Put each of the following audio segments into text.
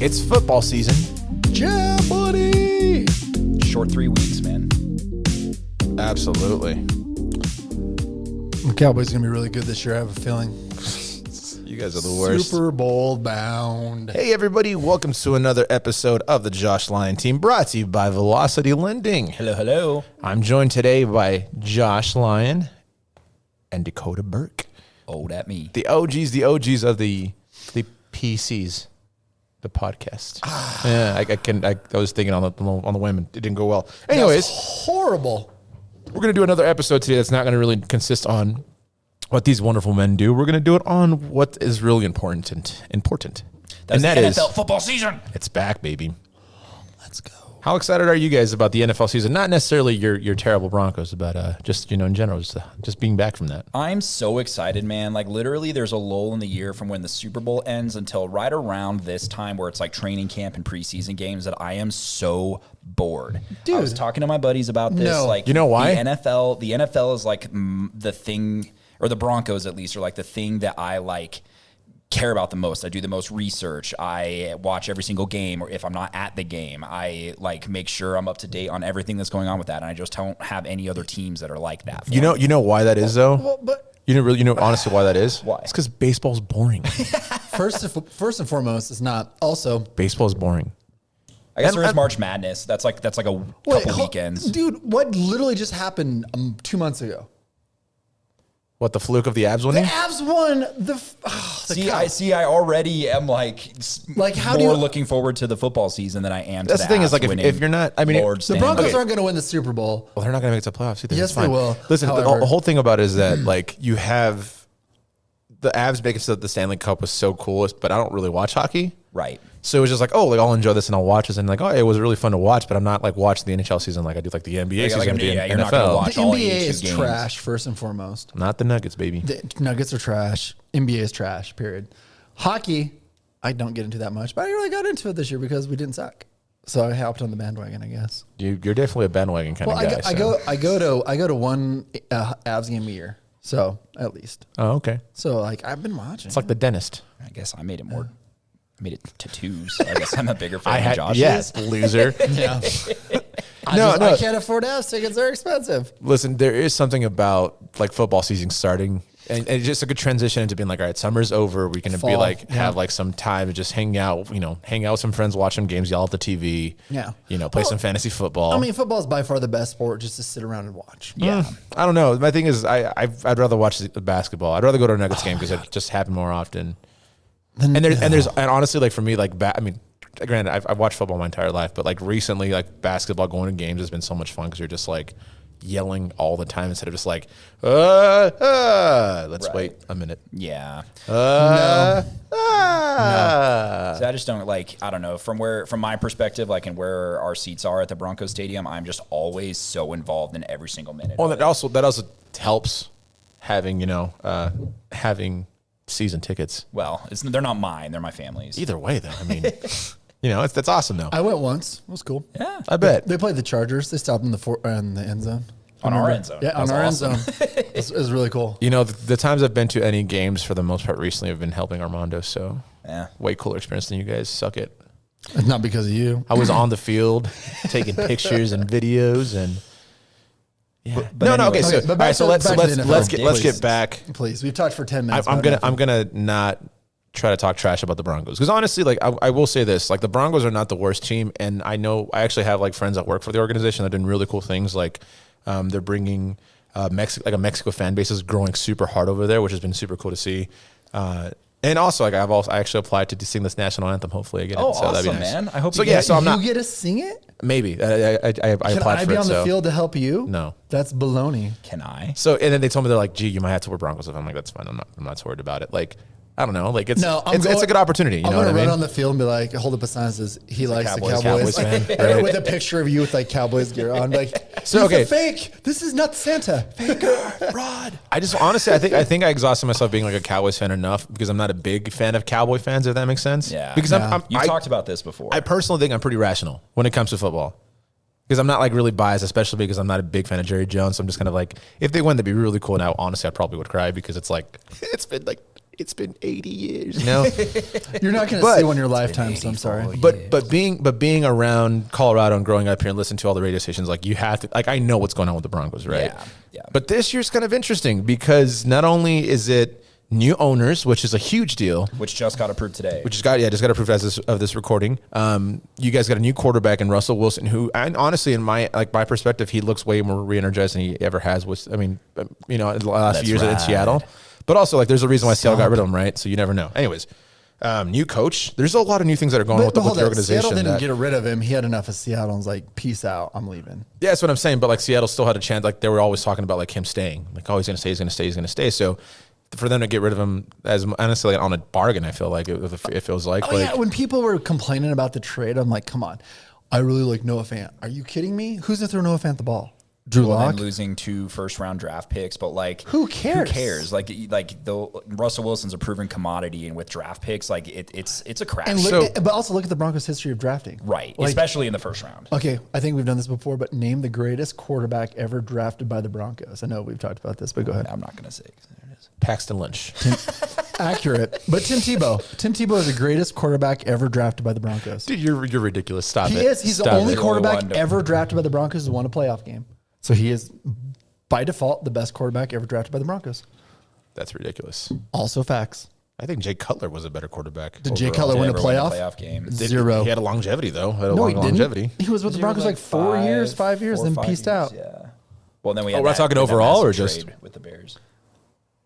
It's football season. Yeah, buddy. Short 3 weeks, man. Absolutely. The Cowboys going to be really good this year, I have a feeling. You guys are the worst. Super Bowl bound. Hey, everybody. Welcome to another episode of the Josh Lyon Team, brought to you by Velocity Lending. Hello, hello. I'm joined today by Josh Lyon and Dakota Burke. Oh, that me. The OGs of the PCs, the podcast. Yeah, I was thinking on the whim, and it didn't go well. Anyways, Horrible. we're going to do another episode today that's not going to really consist on what these wonderful men do. We're going to do it on what is really important. That's that the is NFL football season. it's back, baby. Let's go. How excited are you guys about the NFL season? Not necessarily your terrible Broncos, but just in general, just being back from that. I'm so excited, man. Like, literally, there's a lull in the year from when the Super Bowl ends until right around this time where it's like training camp and preseason games that I am so bored. Dude. I was talking to my buddies about this. No. Like, You know why? The NFL is like the thing, or the Broncos at least, are like the thing that I like care about the most. I do the most research. I watch every single game, or if I'm not at the game, I like make sure I'm up to date on everything that's going on with that. And I just don't have any other teams that are like that. You know why that is though. Well, but You know honestly why that is. Why? It's because baseball's boring. first and foremost, it's not. Also, Baseball's boring. I guess there is March Madness. That's like a couple weekends. Dude, what literally just happened 2 months ago? What, the fluke of the Avs The winning? Avs won I already am Like, how do more you- looking forward to the football season than I am. That's to the thing is, Avs like, winning if you're not, I mean, Lord The Stanley. Broncos Okay. aren't going to win the Super Bowl. well, they're not going to make it to the playoffs either. Yes, It's fine. they will. Listen, However- the whole thing about it is that, like, you have the Avs making so that the Stanley Cup was so cool, but I don't really watch hockey. Right. So it was just like, oh, like, I'll enjoy this and I'll watch this. And like, oh, it was really fun to watch, but I'm not like watching the NHL season like I do like the NBA Yeah, season. like, or the you're not gonna NFL. watch The all NBA 82 is games. trash, first and foremost. Not the Nuggets, baby. The Nuggets are trash. NBA is trash, period. Hockey, I don't get into that much, but I really got into it this year because we didn't suck. So I hopped on the bandwagon, I guess. You're definitely a bandwagon kind Well, of guy. I go to one Avs game a year, so at least. Oh, okay. So like I've been watching. It's like the dentist. I guess I made it more. I made it to two, so I guess I'm a bigger fan than Josh yes, is. loser. yeah. No, I can't afford Avs tickets; they're expensive. Listen, there is something about like football season starting, and it's just a good transition into being like, all right, summer's over. We can be Fall, like yeah. have like some time to just hang out. Hang out with some friends, watch some games, yell at the TV. Yeah. Play some fantasy football. I mean, football is by far the best sport just to sit around and watch. Yeah. I don't know. My thing is, I'd rather watch the basketball. I'd rather go to a Nuggets game because it just happened more often. And honestly, like for me, like I mean, granted, I've watched football my entire life, but like recently, like basketball, going to games has been so much fun because you're just like yelling all the time instead of just like, let's Right. wait a minute. Yeah. No. So I just don't like, I don't know, from my perspective, like, and where our seats are at the Broncos Stadium, I'm just always so involved in every single minute. Well, of that it. also helps having having season tickets. Well, they're not mine, they're my family's. Either way, though, I mean, that's awesome though. I went once. It was cool. Yeah. I bet. They played the Chargers. They stopped in the end zone. On our end zone. Yeah, on That's our awesome. end zone. It was really cool. The times I've been to any games for the most part recently have been helping Armando, so Yeah. way cooler experience than you guys. Suck it. It's not because of you. I was on the field taking pictures and videos and yeah. but Okay. anyway. So, Okay, but all back right, so to- let's back to the let's NFL. let's Please. get back. Please, we've talked for 10 minutes. I'm about gonna nothing. not try to talk trash about the Broncos because honestly, like I will say this: like the Broncos are not the worst team, and I know I actually have like friends that work for the organization that are doing really cool things. Like they're bringing a Mexico fan base is growing super hard over there, which has been super cool to see. And also, like I actually applied to sing this national anthem. Hopefully, I get Oh, it. So that'd be awesome, nice. man. I hope So you yeah, get so I'm you not get to sing it? maybe I Can applied I for be it. on the So field to help you? no. That's baloney. Can I? So and then they told me they're like, gee, you might have to wear Broncos stuff. I'm like, that's fine. I'm not so worried about it. Like, I don't know. Like it's it's a good opportunity. You I'm know what I gonna mean? run on the field and be like, hold up a sign that says he likes the Cowboys. Cowboys. Cowboys fan, right? With a picture of you with like Cowboys gear on. Like, So, he's okay. a fake. This is not Santa. Faker. Fraud. I just honestly, I think I exhausted myself being like a Cowboys fan enough because I'm not a big fan of Cowboy fans. If that makes sense. Yeah. Because Yeah. You talked about this before. I personally think I'm pretty rational when it comes to football. Because I'm not like really biased, especially because I'm not a big fan of Jerry Jones. So I'm just kind of like, if they win, that'd be really cool. Now, honestly, I probably would cry because it's like, it's been like it's been 80 years. No, You're not going to But- see one in your lifetime, so I'm sorry. but being around Colorado and growing up here and listening to all the radio stations, like you have to, like I know what's going on with the Broncos, right? Yeah. But this year's kind of interesting because not only is it new owners, which is a huge deal, which just got approved today. which just got approved as of this recording. You guys got a new quarterback in Russell Wilson, who, and honestly, in my perspective, he looks way more re-energized than he ever has. In the last few years in Seattle. But also, like, there's a reason why Seattle got rid of him, right? So you never know. Anyways, new coach. There's a lot of new things that are going on with the organization. Seattle didn't get rid of him. He had enough of Seattle and was like, peace out, I'm leaving. Yeah, that's what I'm saying. But like Seattle still had a chance. Like they were always talking about like him staying. Like, oh, he's going to stay, he's going to stay, he's going to stay. So for them to get rid of him as honestly like, on a bargain, I feel like it feels like. Oh, yeah. When people were complaining about the trade, I'm like, come on. I really like Noah Fant. Are you kidding me? Who's going to throw Noah Fant the ball? Drew Well, Lock? then losing 2 first-round draft picks, but like, Who cares? Who cares? Like the Russell Wilson's a proven commodity, and with draft picks, like it's a crash. And but also look at the Broncos' history of drafting. Right, Like, especially in the first round. okay, I think we've done this before, but name the greatest quarterback ever drafted by the Broncos. I know we've talked about this, but go ahead. I'm not going to say. 'Cause there it is. Paxton Lynch. Accurate. But Tim Tebow. Tim Tebow is the greatest quarterback ever drafted by the Broncos. Dude, you're ridiculous. Stop He it. is. He's the Stop only it. quarterback Only one. ever drafted by the Broncos who won a playoff game. So he is, by default, the best quarterback ever drafted by the Broncos. That's ridiculous. Also facts. I think Jay Cutler was a better quarterback. Did Jay overall. Cutler Did win a ever win playoff? game? Did- Zero. He had a longevity though. Had a No, long he didn't. longevity. He was with the Broncos like 4 years, 5 years, then pieced out. Yeah. Well, then we had we're not that- talking that overall or massive just- trade with the Bears.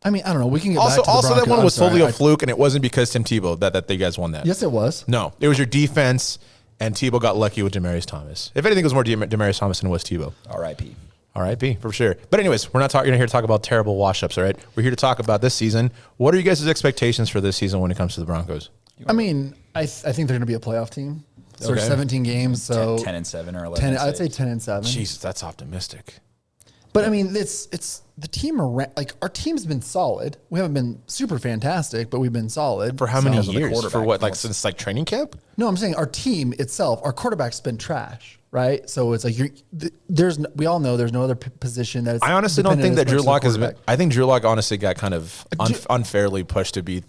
I mean, I don't know. We can get Also, back to the that Broncos. one I'm was totally sorry. a fluke, and it wasn't because Tim Tebow that you guys won that. Yes, it was. No, it was your defense, and Tebow got lucky with Demaryius Thomas. If anything, it was more Demaryius Thomas than it was Tebow. R.I.P. R.I.P. for sure. But anyways, we're not talking here to talk about terrible wash-ups, all right? We're here to talk about this season. What are you guys' expectations for this season when it comes to the Broncos? I mean, I think they're going to be a playoff team. So Okay. 17 games. So 10-7 or 11. I'd say 10-7. Jesus, that's optimistic. But I mean, it's the team around. Like our team's been solid. We haven't been super fantastic, but we've been solid. For how many Because of the years? For quarterback. what? Like since like training camp? No, I'm saying our team itself. Our quarterback's been trash, right? So it's like we all know there's no other position that. Is I honestly don't think dependent that as Drew much as Lock the has been. quarterback. I think Drew Lock honestly got kind of unfairly pushed to be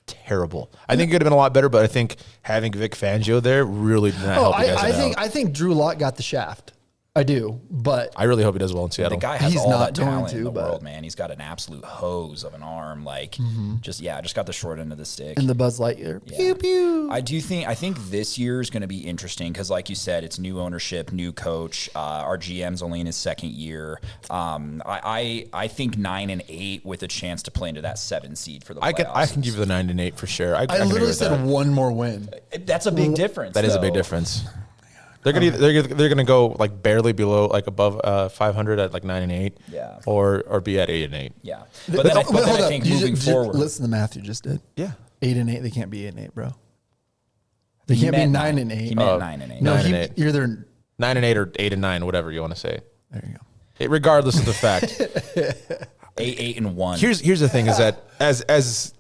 terrible. I think it could have been a lot better, but I think having Vic Fangio there really did not Oh, help you guys I think Drew Lock got the shaft. I do, but I really hope he does well in The Seattle. guy has He's all not that going talent to, in the but- world, man. He's got an absolute hose of an arm. Like, just got the short end of the stick. in the Buzz Lightyear, Yeah. pew pew. I think this year is going to be interesting because, like you said, it's new ownership, new coach. Our GM's only in his second year. I think 9-8 with a chance to play into that 7 seed for the I playoffs. can give you the 9-8 for sure. I I can agree literally with said that. one more win. That's a big difference. That is a big though. difference. They're gonna they're gonna go like barely below like above 500 at like 9-8. Yeah. Or be at 8-8. Yeah, but then I think moving forward, Listen to the math you just did. Yeah. 8-8. They can't be 8-8, bro. They He can't be meant 9-8. He meant 9-8. No, 9-8. you're either. 9-8 or 8-9, whatever you want to say. There you go. Regardless of the fact. 8-1. Here's the thing is that as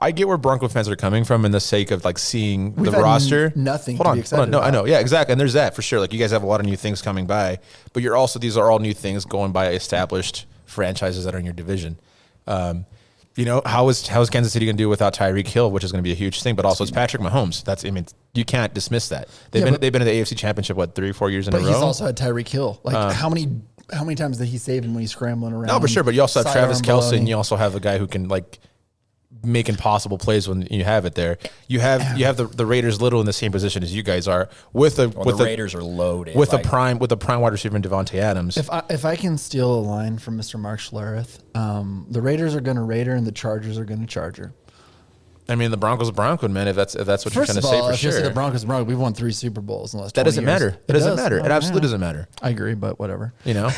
I get where Bronco fans are coming from in the sake of like seeing We've the had roster. nothing Hold to on, be excited No, I about. know. Yeah, exactly. And there's that for sure. Like you guys have a lot of new things coming by, but these are all new things going by established franchises that are in your division. How is Kansas City going to do without Tyreek Hill, which is going to be a huge thing, but also it's Patrick Mahomes. You can't dismiss that. They've been in the AFC Championship 3-4 years in a But row. he's also had Tyreek Hill. Like how many times did he save him when he's scrambling around? No, for sure. But you also have Travis Sidearm Kelce, baloney. and you also have a guy who can like make impossible plays when you have it there. You have the Raiders little in the same position as you guys are with the Raiders are loaded with like, a prime wide receiver in Devontae Adams. If I can steal a line from Mr. Mark Schlereth, the Raiders are going to Raider and the Chargers are going to Charger. I mean, the Broncos Bronco, man. If that's what you're First trying to of say all, for if you say sure. the Broncos, we've won 3 Super Bowls in the last That 20 doesn't years. matter. It doesn't does. matter. Oh, It absolutely yeah. doesn't matter. I agree, but whatever. You know,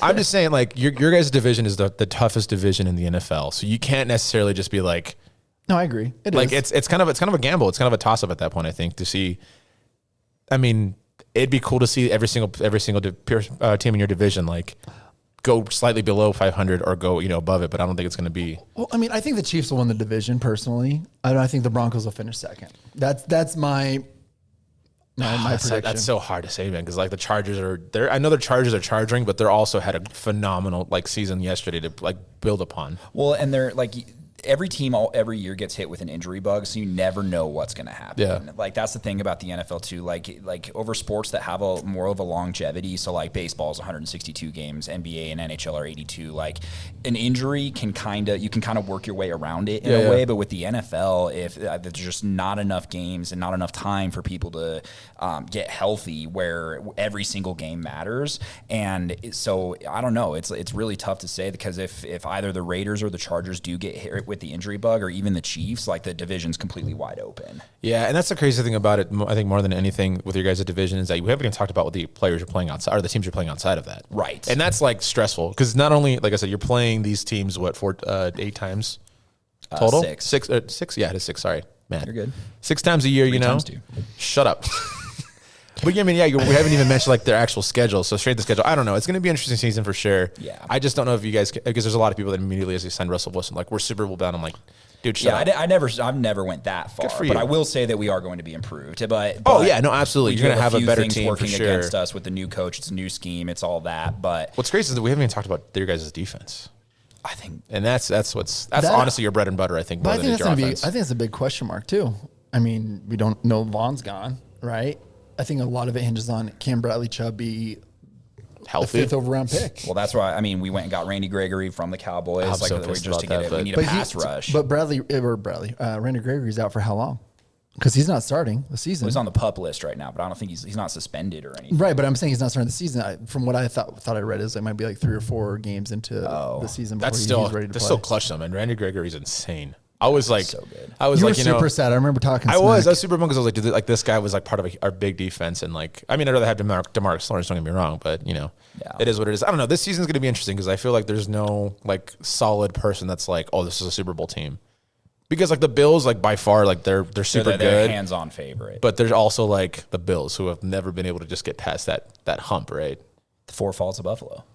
I'm just saying, like your guys' division is the toughest division in the NFL, so you can't necessarily just be like. No, I agree. It's kind of a gamble. It's kind of a toss up at that point. I think to see. I mean, it'd be cool to see every single team in your division like go slightly below 500 or go above it, but I don't think it's going to be. Well, I mean, I think the Chiefs will win the division personally. I think the Broncos will finish second. That's my prediction. That's so hard to say, man, because like the Chargers are there. I know the Chargers are charging, but they're also had a phenomenal like season yesterday to like build upon. Well, and they're like every team every year gets hit with an injury bug, so you never know what's going to happen. Yeah. Like that's the thing about the NFL too. Like over sports that have a more of a longevity. So like baseball is 162 games, NBA and NHL are 82. Like an injury you can kind of work your way around it in a way. But with the NFL, if there's just not enough games and not enough time for people to get healthy, where every single game matters, and so I don't know. It's really tough to say because if either the Raiders or the Chargers do get hit with the injury bug, or even the Chiefs, like the division's completely wide open. Yeah, and that's the crazy thing about it. I think more than anything with your guys' division is that you haven't even talked about what the players you're playing outside, or the teams you're playing outside of that. Right. And that's like stressful because not only, like I said, you're playing these teams 8 times total? Six. Six. Yeah, it is 6. Sorry, man. You're good. 6 times a year. You know. times 2. Shut up. But yeah, I mean, yeah, we haven't even mentioned like their actual schedule. So straight to schedule, I don't know. It's going to be an interesting season for sure. Yeah. I just don't know if you guys, because there's a lot of people that immediately as they signed Russell Wilson, like we're Super Bowl bound. I'm like, dude, shut up. I've never went that far. for But you. I will say that we are going to be improved. But Oh yeah, no, absolutely. we You're going to do have a few better things team for working sure. against us with the new coach. It's a new scheme. It's all that. But What's crazy is that we haven't even talked about your guys' defense. I think And that's honestly your bread and butter, I think, more But I than think it's that's your gonna be. offense. I think it's a big question mark too. I mean, we don't know Vaughn's gone, right? I think a lot of it hinges on Cam Bradley Chubb be a Healthy. 5th overall pick. well, that's why. I mean, we went and got Randy Gregory from the Cowboys. I'm Like so we pissed just to about get that, it. We but- need a pass rush. But Randy Gregory's out for how long? Because he's not starting the season. He's on the PUP list right now, but I don't think he's not suspended or anything. Right, but I'm saying he's not starting the season. From what I thought I read is it might be like 3 or 4 games into the season before That's still he's ready to that's play. still clutch though, man. Randy Gregory's insane. I was like, So good. I was You like, were you know, super sad. I remember talking. I was smack. super bummed because I was like, dude, like this guy was like part of our big defense, and like, I mean, I'd rather have DeMarcus Lawrence. Don't get me wrong, but you know, Yeah. it is what it is. I don't know. This season's going to be interesting because I feel like there's no like solid person that's like, oh, this is a Super Bowl team, because like the Bills, like by far, like they're super They're good, hands-on favorite. but there's also like the Bills who have never been able to just get past that hump, right? The 4 Falls of Buffalo.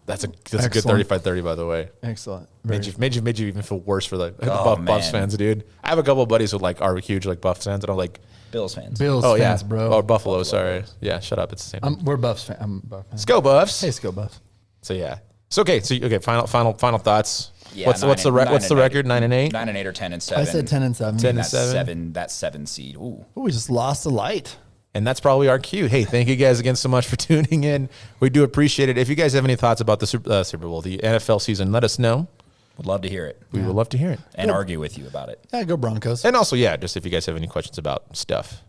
That's a good Excellent. 35-30, by the way. Excellent. Made you even feel worse for the Oh, Buffs man. fans, dude. I have a couple of buddies who like are huge like Buffs fans, and I'm like, Bills fans. Bills oh fans, yeah, bro. Oh, Buffalo. Sorry, yeah, shut up. It's the same. We're Buffs fans. I'm Buff fans. Let's go Buffs. Hey, let's go Buffs. So yeah. So okay. Final thoughts. Yeah, what's the nine and record? 9-8. 9-8 or 10-7. I said 10 and 7. 10 and That's 7. That 7 seed. Ooh. Ooh, we just lost the light. And that's probably our cue. Hey, thank you guys again so much for tuning in. We do appreciate it. If you guys have any thoughts about the Super Bowl, the NFL season, let us know. Would love to hear it We would love to hear it. and argue with you about it. Yeah, go Broncos. And also, yeah, just if you guys have any questions about stuff,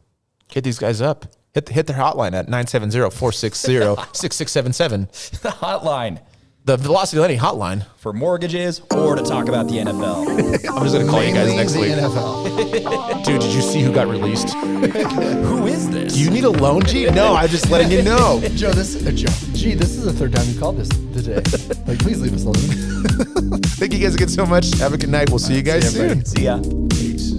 hit these guys up. Hit their hotline at 970-460-6677. The hotline The Velocity Lending hotline. for mortgages or to talk about the NFL. I'm just going to call you guys Mainly next the week. NFL. Dude, did you see who got released? Who is this? Do you need a loan, G? No, I'm just letting you know. Joe, this is the 3rd time you called this today. Like, please leave us alone. Thank you guys again so much. Have a good night. We'll see you guys See ya, soon. See ya. Peace.